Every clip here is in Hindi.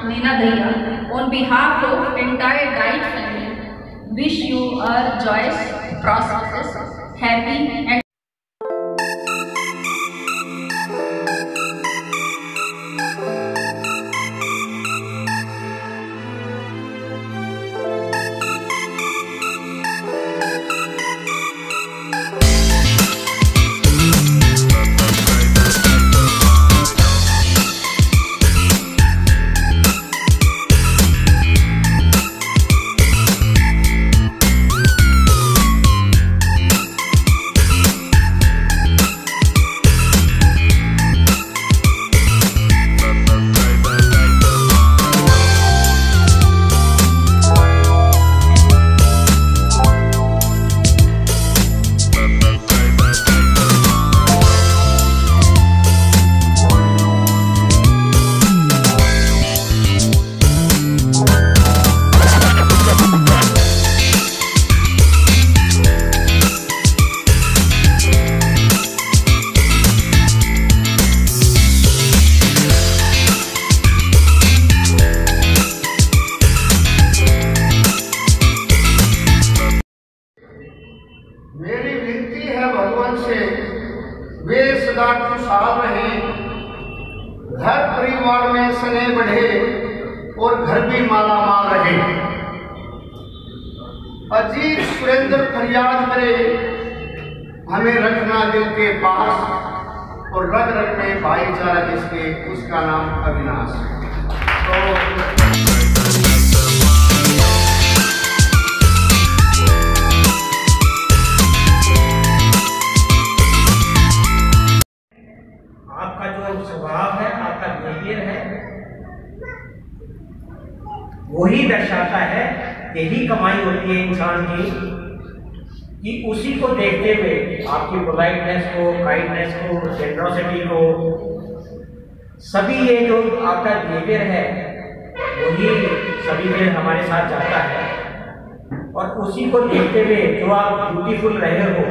Neena Daya, on behalf of entire Diet family, wish you a joyous, prosperous, happy and मेरी विनती है भगवान से, वे सदा खुशहाल रहे, घर परिवार में स्नेह बढ़े और घर भी माला माल रहे। अजीत सुरेंद्र फरियाद करे, हमें रखना दिल के पास और रग रग में भाईचारा जिसके, उसका नाम अविनाश। आपका जो स्वभाव है, आपका बिहेवियर है, वही दर्शाता है, यही कमाई होती है इंसान की, कि उसी को देखते हुए आपकी पोलाइटनेस को, काइंडनेस को, जेनरोसिटी को, सभी ये जो आपका बिहेवियर है वही सभी में हमारे साथ जाता है। और उसी को देखते हुए जो आप ब्यूटीफुल रहे हो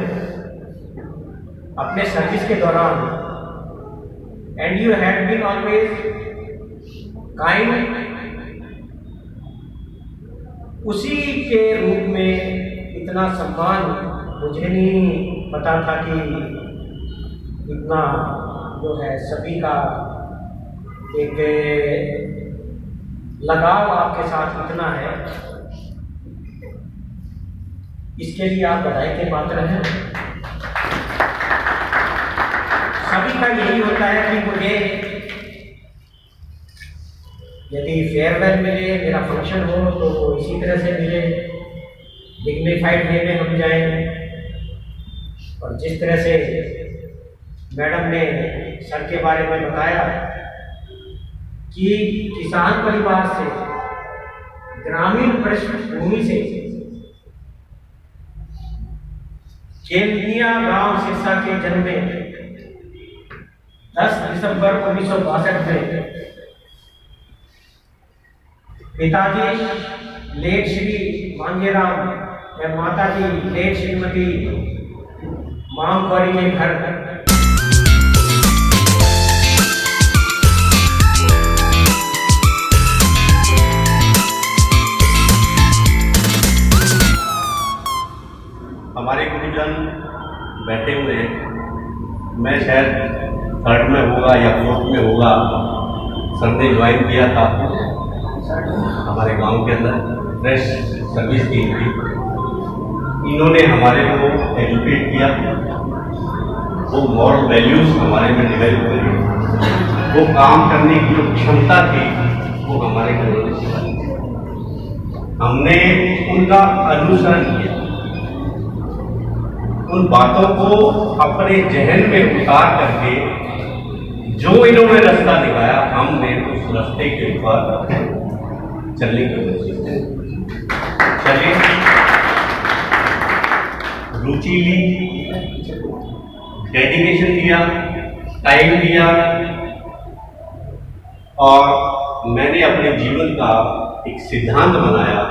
अपने सर्विस के दौरान, and you had been always kind, उसी के रूप में इतना सम्मान मुझे नहीं पता था कि इतना जो है सभी का एक लगाव आपके साथ इतना है। इसके लिए आप बधाई के पात्र हैं। सभी का यही होता है कि मुझे यदि फेयरवेल मिले, मेरा फंक्शन हो तो वो इसी तरह से मिले, डिग्निफाइड वे में हम जाएं। और जिस तरह से मैडम ने सर के बारे में बताया कि किसान परिवार से, ग्रामीण पृष्ठभूमि से, केलनिया गांव सिरसा के जन्म में 10 दिसंबर 1962 में पिताजी लेट श्री मांगेराम और माताजी लेट श्रीमती मामगौरी के घर हमारे गुरुजन बैठे हुए हैं। मैं शायद 3rd में होगा या 4th में होगा, सर ने ज्वाइन किया था हमारे गांव के अंदर, फ्रेश सर्विस दी थी। इन्होंने हमारे को एजुकेट किया, वो मॉरल वैल्यूज हमारे में डेवलप करी, वो काम करने की जो क्षमता थी वो हमारे घरों ने सिखाई। हमने उनका अनुसरण किया, उन बातों को अपने जहन में उतार करके जो इन्होंने रास्ता दिखाया, हमने उस रास्ते के ऊपर चलने की कोशिश की। चलिए, रुचि ली, डेडिकेशन दिया, टाइम दिया, और मैंने अपने जीवन का एक सिद्धांत बनाया,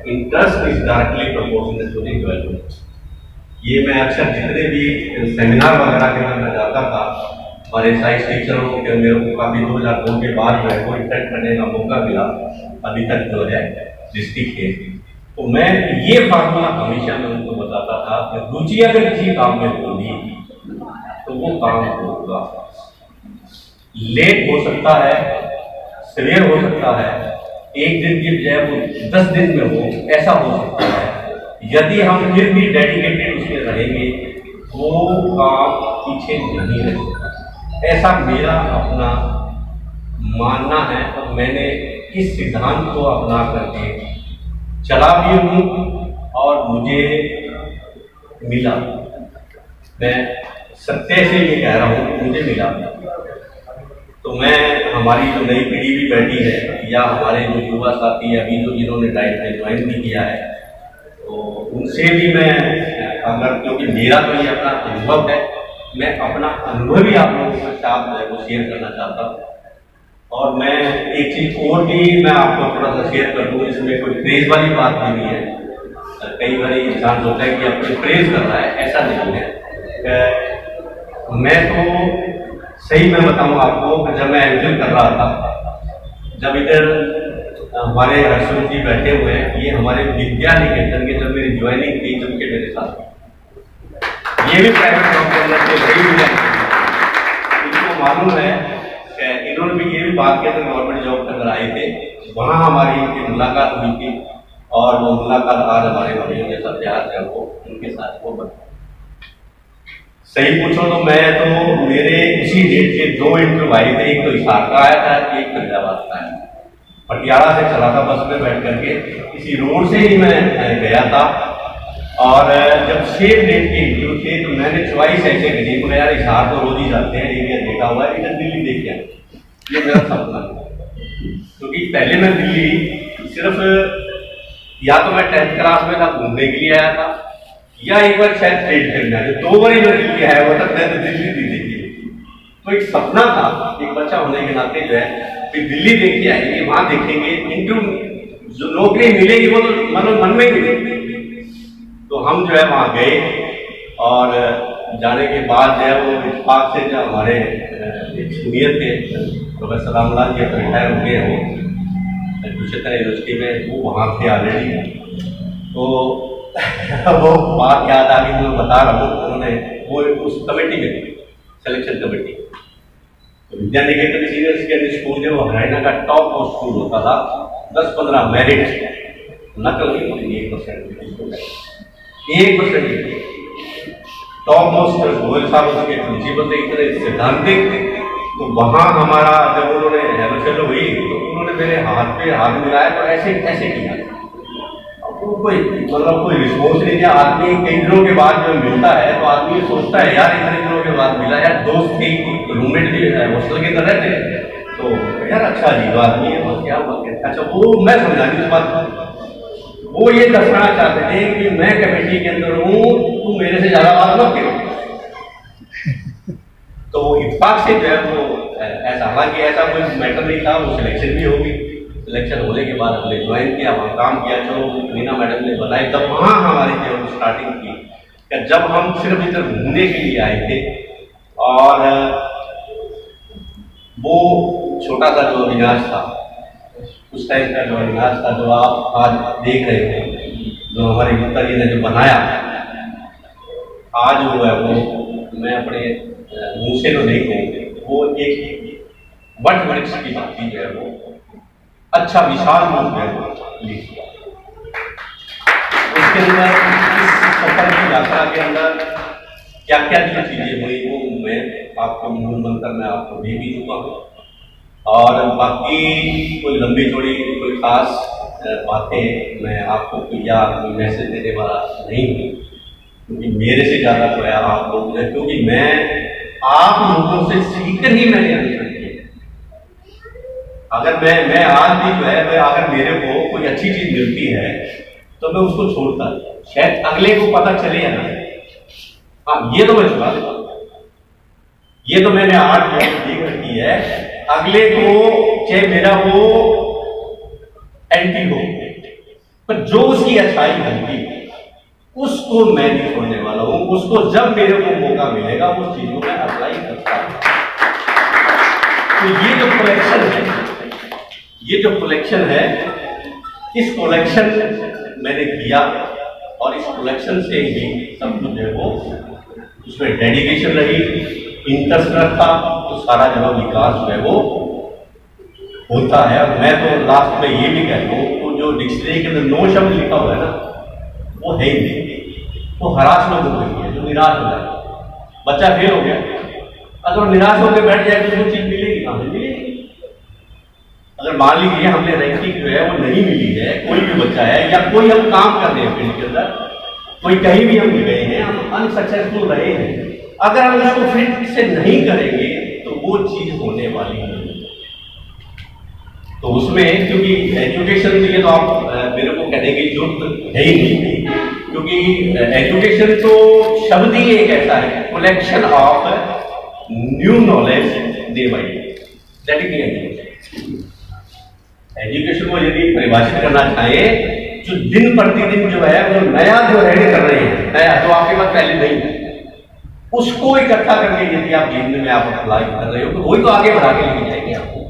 interest is directly proportional to the development. ये मैं अक्सर जितने भी सेमिनार वगैरह के अंदर जाता था, हमारे साइंस टीचरों के मेरे को काफ़ी 2002 के बाद जो है वो इंटरेक्ट करने का मौका मिला अभी तक जो है डिस्ट्रिक्ट के। तो मैं ये फार्मूला हमेशा मैं उनको बताता था कि रुचि अगर किसी काम में होगी तो वो काम होगा। लेट हो सकता है, सवेर हो सकता है, एक दिन की बजाय वो 10 दिन में हो, ऐसा हो सकता है। यदि हम फिर भी डेडिकेटेड उसमें रहेंगे वो काम पीछे नहीं रह सकता। ऐसा मेरा अपना मानना है और मैंने इस सिद्धांत को अपना करके चला भी हूँ और मुझे मिला। मैं सत्य से ये कह रहा हूँ, मुझे मिला। तो मैं, हमारी जो नई पीढ़ी भी बैठी है या हमारे जो युवा साथी अभी जो जिन्होंने डाइट में ज्वाइन भी किया है, तो उनसे भी मैं अगर, क्योंकि मेरा तो ये अपना अनुभव है, मैं अपना अनुभव भी आप लोगों के साथ जो है वो शेयर करना चाहता हूँ। और मैं एक चीज़ और भी मैं आपको थोड़ा सा शेयर कर दूँ, इसमें कोई प्रेज वाली बात भी नहीं है। कई बार इंसान सोचता है कि अपने प्रेज कर रहा है, ऐसा नहीं है। मैं तो सही मैं बताऊँ आपको कि जब मैं एमफिल कर रहा था, जब इधर हमारे हर्षवर्धन जी बैठे हुए हैं, ये हमारे विद्या निकेतन के जब मेरी ज्वाइनिंग थी, जब के मेरे साथ ये भी प्राइवेट जॉब के अंदर से वही मिला। इनको मालूम है, इन्होंने भी ये भी बात किया था, गवर्नमेंट जॉब कर आए थे, वहाँ हमारी इनकी मुलाकात हुई थी और वो मुलाकात आज हमारे भाइयों के साथ याद है, वो उनके साथ वो बना। सही पूछो तो मैं तो मेरे इसी डेट के 2 इंटरव्यू आए थे, एक तो हिसार का आया था, एक फरीदाबाद का आया। पटियाला से चला था बस में बैठ करके, इसी रोड से ही मैं गया था। और जब सेम डेट के इंटरव्यू थे तो मैंने चॉइस ऐसे करी, मैं यार हिसार तो रोज ही जाते हैं, एरिया देखा हुआ है, इधर दिल्ली देख के ये मेरा सपना। क्योंकि पहले मैं दिल्ली सिर्फ या तो मैं 10th क्लास में था, घूमने के लिए आया था, या एक बार शायद ट्रेड करने आया। 2 बार जो दिल्ली आया हुआ था, मैं तो दिल्ली नहीं देखी। तो एक सपना था, एक बच्चा होने के नाते जो है कि दिल्ली देख के आएंगे, वहां देखेंगे, इंटरव्यू जो नौकरी मिलेगी वो तो मन में ही मिलेगी। तो हम जो है वहाँ गए और जाने के बाद जो है वो इत्तेफाक से जो हमारे एक सीनियर थे प्रोफेसर रामलाल जी रिटायर हो गए, वो कुरुक्षेत्र यूनिवर्सिटी में, वो वहाँ थे ऑलरेडी। तो वो बात याद आ गई, मैं बता रहा हूँ, उन्होंने वो उस कमेटी में सिलेक्शन कमेटी, तो Vidya Niketan senior secondary school जो हरियाणा का टॉप स्कूल होता था, 10-15 मेरिट नकल नहीं होती, 1% टॉप मोस्ट गोयल साहब उसके प्रिंसिपल थे, इतने सिद्धांतिक। तो वहाँ हमारा जब उन्होंने हेलो हुई तो उन्होंने मेरे हाथ पे हाथ मिलाया, तो ऐसे ऐसे किया, कोई मतलब कोई रिस्पॉन्स नहीं दिया। आदमी कई दिनों के बाद जो मिलता है तो आदमी सोचता है यार इतने दिनों के बाद मिला, यार दोस्त थी, रूममेट भी हॉस्टल के तरह थे, तो यार अच्छा अजीब आदमी है, तो क्या बात। अच्छा वो मैं समझा दी उस बात, वो ये दर्शाना चाहते थे कि मैं कमेटी के अंदर हूँ, तू मेरे से ज्यादा बात मत करो। तो वो इत्तेफाक से जो है वो ऐसा, हालांकि ऐसा कोई मैटर नहीं था, वो सिलेक्शन भी होगी। सिलेक्शन होने के बाद हमने ज्वाइन किया, वहाँ काम किया, जो मीना मैडम ने बनाई, तब वहाँ हमारी जो स्टार्टिंग की, जब हम सिर्फ इधर घूमने के लिए आए थे। और वो छोटा सा जो अविनाश था, उस टाइम का जो अविनाश था, जो आप आज देख रहे थे, जो हमारे गुप्ता जी ने जो बनाया, आज वो है वो मैं अपने मुँह से तो नहीं कहूँगी, वो एक वट वृक्ष की बाती जो है वो अच्छा विशाल रूप है उसके अंदर। इस सफर की यात्रा के अंदर क्या क्या जो चीजें हुई वो मैं आपको मूल मंत्र में आपको दे भी चुका हूँ। और बाकी कोई लंबी चौड़ी कोई खास बातें मैं आपको कोई या कोई मैसेज देने वाला नहीं हूँ, क्योंकि मेरे से ज़्यादा तो है आप लोग हैं, क्योंकि मैं आप लोगों से सीखकर ही मैंने आंसर किया। अगर मैं आज भी जो है, अगर मेरे को कोई अच्छी चीज मिलती है तो मैं उसको छोड़ता, शायद अगले को पता चले या ना। हाँ, ये तो मैं छुपा देता हूँ, ये तो मैंने आज देख रखी है। अगले को चाहे मेरा वो एंटी हो, पर जो उसकी अच्छाई होगी उसको मैं नहीं छोड़ने वाला हूं। उसको जब मेरे को मौका मिलेगा उस चीज को मैं अप्लाई करता हूं। तो ये जो कलेक्शन है, ये जो कलेक्शन है, इस कलेक्शन मैंने किया और इस कलेक्शन से ही सब कुछ है वो उसमें डेडिकेशन रही, इंटरेस्ट रखा, तो सारा जो विकास जो है वो होता है। और मैं तो लास्ट में ये भी कहता हूँ, तो जो डिक्शनरी के अंदर 9 शब्द लिखा हुआ है ना, वो है ही नहीं, वो हरासमेंट हो गई है। जो निराश हो जाए, बच्चा फेल हो गया, अगर निराश होकर बैठ जाए तो वो चीज मिलेगी कहाँ? मिलेगी। अगर मान लीजिए हमने रैंकिंग जो है वो नहीं मिली है, कोई भी बच्चा है या कोई हम काम कर रहे हैं फील्ड के अंदर, कोई कहीं भी हम गए हैं, हम अनसक्सेसफुल रहे हैं, अगर हम उसको फिट से नहीं करेंगे तो वो चीज होने वाली नहीं। तो उसमें क्योंकि एजुकेशन के लिए तो आप मेरे को कहने की जरूरत है ही नहीं, क्योंकि एजुकेशन तो शब्द ही एक ऐसा है, collection of new knowledge day by day, that is education. Education को यदि परिभाषित करना चाहें, जो दिन प्रतिदिन जो है वो नया जो रेडी कर रहे हैं, नया जो आपके पास पहले नहीं है, उसको इकट्ठा करके यदि आप जीवन में आप अप्लाई कर रहे हो तो वही तो आगे बढ़ा के लेके जाएंगे आपको।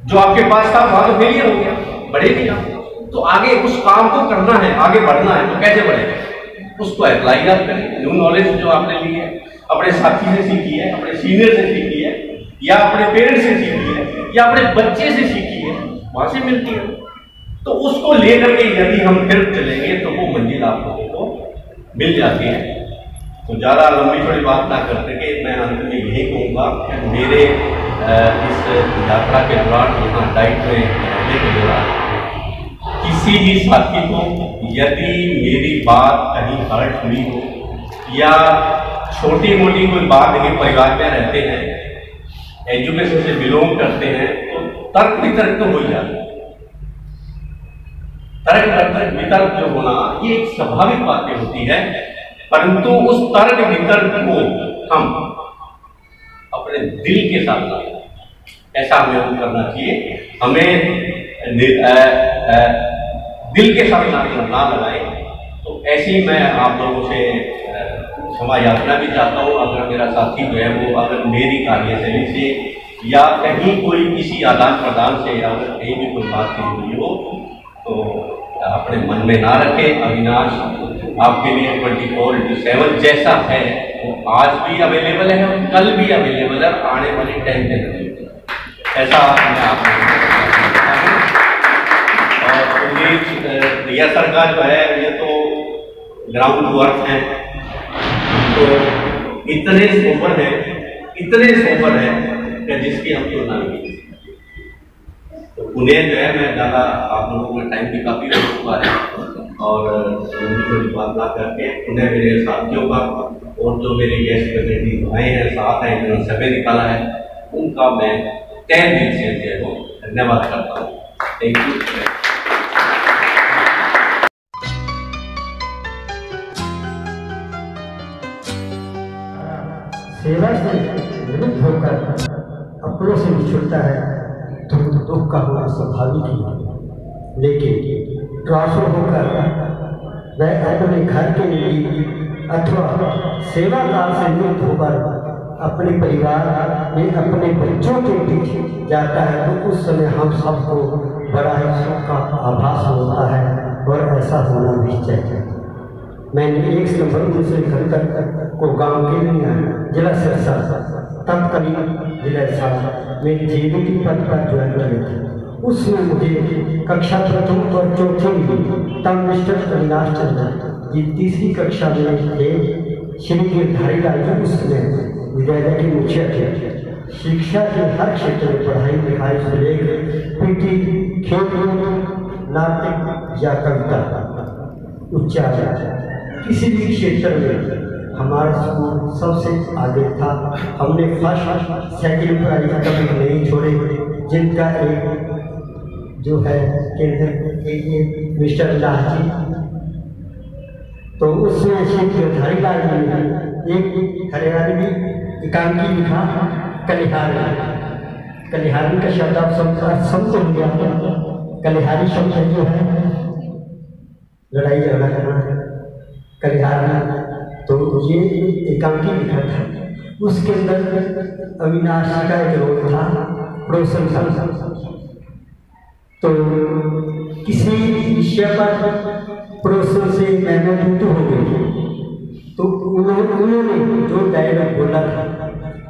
जो आपके पास था वहां तो फेलियर हो गया, बढ़े नहीं आप, तो आगे उस काम को करना है, आगे बढ़ना है, तो कैसे बढ़ेगा? उसको अप्लाई आप करें। न्यू नॉलेज जो आपने ली है, अपने साथी से सीखी है, अपने सीनियर से सीखी है, या अपने पेरेंट्स से सीखी है, या अपने बच्चे से सीखी है, वहां से मिलती है। तो उसको लेकर के यदि हम फिर चलेंगे तो वो मंजिल आप लोगों को मिल जाती है। तो ज़्यादा लंबी चौड़ी बात ना करते कि मैं अंत में यही कहूँगा, मेरे इस यात्रा के दौरान, यहाँ डाइट में रहने के दौरान, किसी भी साथी को यदि मेरी बात कहीं हर्ट हुई हो या छोटी मोटी कोई बात है, परिवार में रहते हैं, एजुकेशन से बिलोंग करते हैं, तो तर्क वितर्क तो हो ही जाता है। तर्क वितर्क जो होना ये एक स्वाभाविक बातें होती है, परंतु उस तर्क वितर्क को हम अपने दिल के साथ लाएं, ऐसा हमें करना चाहिए। हमें दिल के साथ ना लगाएं। तो ऐसी मैं आप लोगों से क्षमा याचना भी चाहता हूँ, अगर मेरा साथी जो है वो अगर मेरी कार्यशैली से या कहीं कोई किसी आदान प्रदान से या अगर कहीं भी कोई बात हुई हो तो अपने मन में ना रखें। अविनाश आपके लिए 24/7 जैसा है वो आज भी अवेलेबल है और कल भी अवेलेबल है, आने वाली टाइम में ऐसा मैं आपको बताता हूँ। और रिया सर का जो है ये तो ग्राउंड टू अर्थ है, तो इतने सोबर है कि जिसकी हम तुलना नहीं। तो उन्हें जो है मैं ज़्यादा आप लोगों का टाइम भी काफ़ी हो चुका है और थोड़ी बात ना करके उन्हें मेरे साथियों का और जो मेरे गेस्ट प्रतिनिधि भाई हैं, साथ हैं, जिन्होंने समय निकाला है, उनका मैं तहे दिल से धन्यवाद करता हूँ। Thank you. सेवा से निवृत्त होकर अपनों से बिछुड़ता है तो दुख का होना स्वाभाविक ही है, लेकिन ट्रांसफर होकर वह अपने घर के लिए अथवा सेवा काल से निवृत्त होकर अपने परिवार में अपने बच्चों के पीछे जाता है तो उस समय हम सबको बड़ा ही सुख का आभास होता है और ऐसा होना भी चाहिए। मैंने 1 सितंबर 1971 को गांव के लिए जिला सिरसा तत्कालीन जिला हिसार में जेबीटी पद पर ज्वाइन किया था। उसमें मुझे कक्षा प्रथम और चौथी मिली। तब मिस्टर अविनाश चंद्र जी तीसरी कक्षा में थे। श्री गिरधारी लाल जी उस समय विद्यालय के मुखिया थे। शिक्षा के हर क्षेत्र में पढ़ाई लिखाई से लेकर पीटी, खेल, नाटक या कविता, उच्चारण, किसी भी क्षेत्र में हमारा स्कूल सबसे आगे था। हमने फर्स्ट सेकंड प्राइज कभी नहीं छोड़े। जिनका एक जो है केंद्र मिस्टर लाल जी, तो उसमें श्री गिरधारी लाल जी ने एक हरियाणवी एकांकी लिखा, कलिहारी का शब्द आप समझ हो गया। कलिहारी शब्द जो है लड़ाई झगड़ा करना है, कलिहारी, तो ये एकांकी लिखा था। उसके अंदर अविनाश का एक रोल था पड़ोसन था। तो किसी विषय पर पड़ोसन से मैं टूटू हो गई, तो उन्होंने जो डायलॉग बोला था,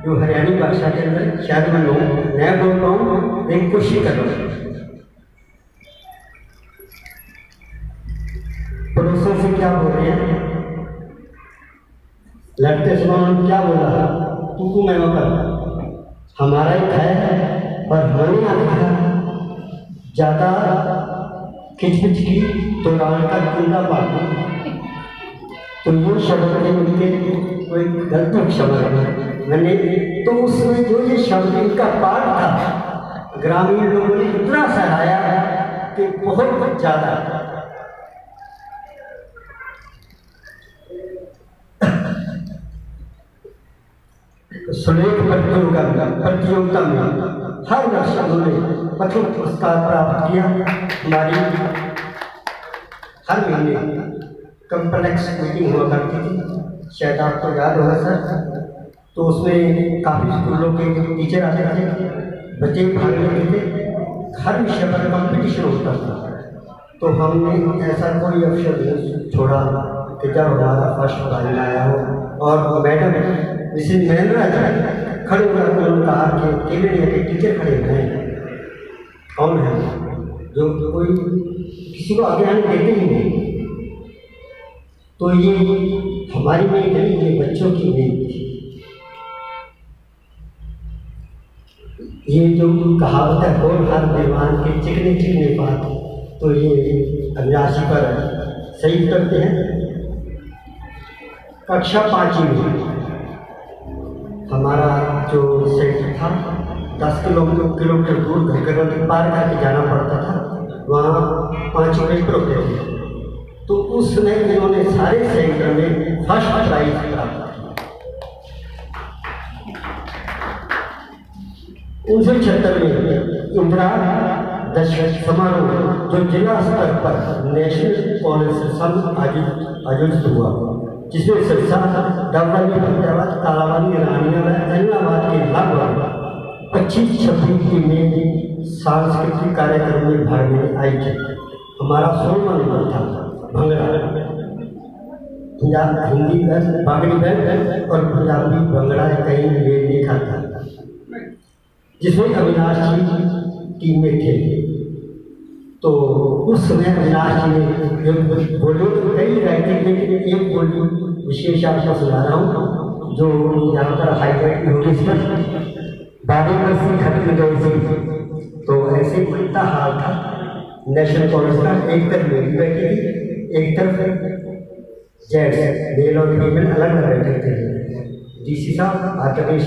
जो हरियाणी भाषा के अंदर शायद मैं नया बोल पाऊँ, एक कोशिश कर रहा हूँ। पड़ोसन से क्या बोल रहे हैं, लड़ते समय क्या बोला, तू मैं कर हमारा ही है, पर हमें आता ज़्यादा खिचपिच की तो रावण का कुंडा पाता। तो ये शब्द ने उनके कोई गलत शब्द मैंने, तो उसमें जो ये शब्द इनका पाठ था, ग्रामीण लोगों ने इतना सराहाया कि बहुत ज़्यादा। सुलेख प्रतियोगिता में हर वर्ष उन्होंने प्रथम पुरस्कार प्राप्त किया। हमारी हर महीने कॉम्प्लेक्स मीटिंग हुआ करती थी, शायद आपको याद होगा सर। तो उसमें काफ़ी स्कूलों के टीचर आते थे, बच्चे भाग लेते थे, हर विषय पर कंपटीशन होता था। तो हमने ऐसा कोई अवसर नहीं छोड़ा कि जब हमारा फर्स्ट प्राइज आया हो और मैडम मिसेज महेंद्रा खड़े होकर उन्होंने कहा कि केवल के टीचर खड़े हुए हैं, कौन है जो कोई किसी को आगे आने देते ही नहीं। तो ये हमारी नहीं नहीं, ये बच्चों की नहीं थी। ये जो कहावत है कौन हर मेहमान के चिकने चिकने बात, तो ये अभिलाषी पर सही करते हैं। कक्षा 5 में हमारा जो सेंटर था 10 किलोमीटर दूर घरगरवंती पार करके जाना पड़ता था, वहाँ 5 पेपर होते थे। तो उसमें इन्होंने सारे सेंटर में फर्स्ट प्राइज प्राप्त किया। 1976 में इंदिरा दशरथ समारोह जो जिला स्तर पर नेशनल कॉलेज संघ आयोजित हुआ, जिसमें संस्था डबली फतेहाबाद, कालावानी, रानिया व इलाहाबाद के लगभग 25-26 टीमें सांस्कृतिक कार्यक्रम में भाग लेने आई थी। हमारा 16वां नंबर था भंगड़ा, हिंदी बागड़ी बैंड और पंजाबी भंगड़ा कहीं मेल नहीं खाता, जिसमें अविनाश जी टीम में थे। तो उस समय अविनाश जी ने बोले तो कई राइटिंग, लेकिन एक बोली विशेष आपको सुना रहा हूँ जो यहाँ पर हाईलाइट भी होगी। इसमें बारी बरसी खत्म गई। तो ऐसे बनता हाल था नेशनल कॉलेज का, एक तरफ मेरी बैठी थी, एक तरफ जेंट्स मेल और फीमेल अलग अलग बैठे थे। डीसी साहब, आरकेश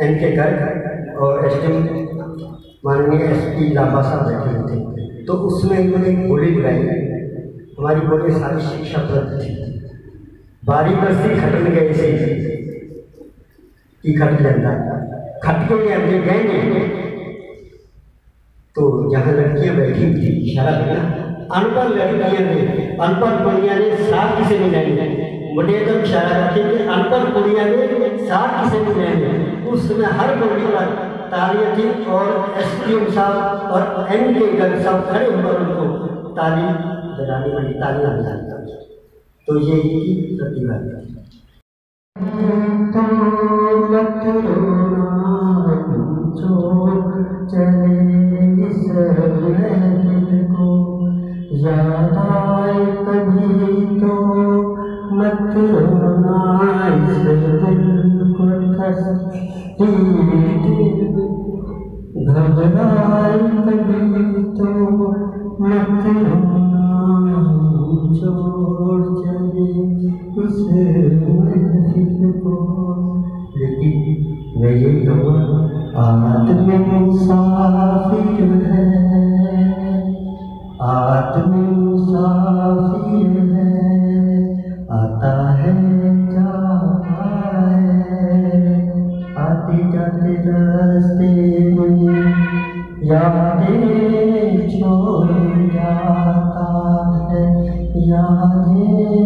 एनके गर्ग और एसडीएम माननीय एसपी लांबा साहब बैठे हुए थे। तो उसमें इन्होंने एक बोली लगाई, हमारी बोली सारी शिक्षा प्रद थी। बारी बरसी खटन गए से कि खट जाता खट के अपने गए। तो जहाँ लड़कियाँ बैठी थी इशारा करना, अनपढ़ लड़कियाँ ने, अनपढ़ कुड़ियाँ ने साथ किसे मिलाएंगे, मुझे एकदम इशारा करते कि अनपढ़ कुड़ियाँ ने साथ किसे मिलाएंगे। उस समय हर बोली पर तालियां थी और एसपीएम साहब और एनके गर्ग साहब खड़े होकर उनको ताली बजाने वाली तालियां बजाता। तो ये की प्रतिभा थी। याद आए कभी तो मत रोना, इस दिल को घबराए कभी तो मत रोना, छोड़ चले उस महफिल को। लेकिन मैं ये कहूँगा, आदमी मुसाफिर है, आदमी मुसाफिर है, आता है जाता है, आते जाते रास्ते में यादें छोड़ जाता है, यादें